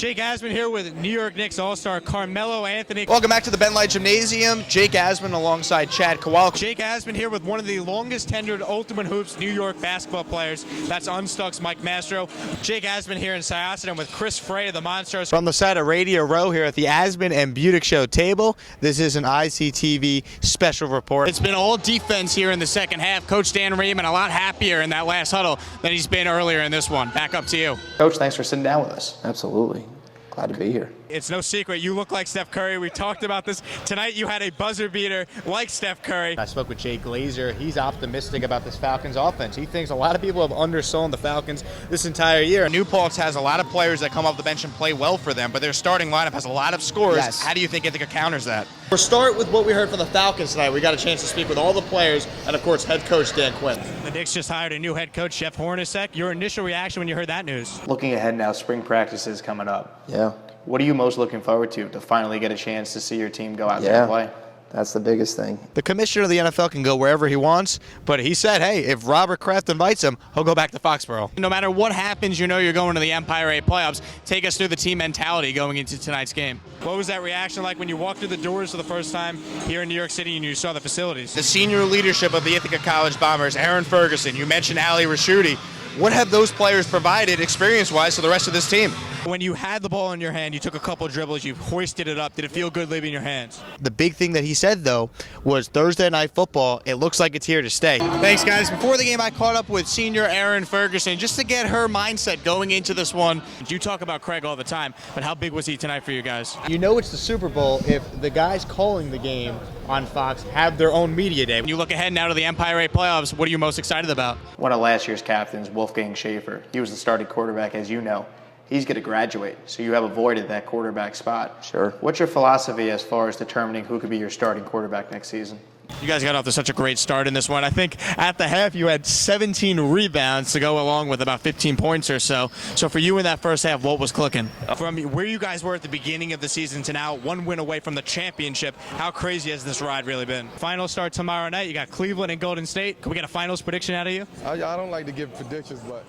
Jake Asman here with New York Knicks All-Star Carmelo Anthony. Welcome back to the Ben Light Gymnasium. Jake Asman alongside Chad Kowalski. Jake Asman here with one of the longest tenured Ultimate Hoops New York basketball players. That's Unstuck's Mike Mastro. Jake Asman here in Syosset with Chris Frey of the Monsters. From the side of Radio Row here at the Asman and Budick Show table, this is an ICTV special report. It's been all defense here in the second half. Coach Dan Raymond a lot happier in that last huddle than he's been earlier in this one. Back up to you. Coach, thanks for sitting down with us. Absolutely. Glad to be here. It's no secret, you look like Steph Curry. We talked about this. Tonight you had a buzzer beater like Steph Curry. I spoke with Jay Glazer. He's optimistic about this Falcons offense. He thinks a lot of people have undersold the Falcons this entire year. New Paltz has a lot of players that come off the bench and play well for them, but their starting lineup has a lot of scores. Yes. How do you think Ithaca counters that? We'll start with what we heard from the Falcons tonight. We got a chance to speak with all the players and, of course, head coach Dan Quinn. The Knicks just hired a new head coach, Jeff Hornacek. Your initial reaction when you heard that news? Looking ahead now, spring practice is coming up. Yeah. What are you most looking forward to finally get a chance to see your team go out there and play? That's the biggest thing. The commissioner of the NFL can go wherever he wants, but he said, hey, if Robert Kraft invites him, he'll go back to Foxborough. No matter what happens, you know you're going to the Empire 8 playoffs. Take us through the team mentality going into tonight's game. What was that reaction like when you walked through the doors for the first time here in New York City and you saw the facilities? The senior leadership of the Ithaca College Bombers, Aaron Ferguson, you mentioned Ali Rashuti. What have those players provided experience-wise to the rest of this team? When you had the ball in your hand, you took a couple dribbles, you hoisted it up. Did it feel good leaving your hands? The big thing that he said, though, was Thursday Night Football, it looks like it's here to stay. Thanks, guys. Before the game, I caught up with senior Aaron Ferguson just to get her mindset going into this one. You talk about Craig all the time, but how big was he tonight for you guys? You know it's the Super Bowl if the guys calling the game on Fox have their own media day. When you look ahead now to the Empire 8 playoffs, what are you most excited about? One of last year's captains, Wolfgang Schaefer, he was the starting quarterback, as you know. He's going to graduate, so you have avoided that quarterback spot. Sure. What's your philosophy as far as determining who could be your starting quarterback next season? You guys got off to such a great start in this one. I think at the half you had 17 rebounds to go along with about 15 points or so. So for you in that first half, what was clicking? From where you guys were at the beginning of the season to now, one win away from the championship, how crazy has this ride really been? Finals start tomorrow night. You got Cleveland and Golden State. Can we get a finals prediction out of you? I don't like to give predictions, but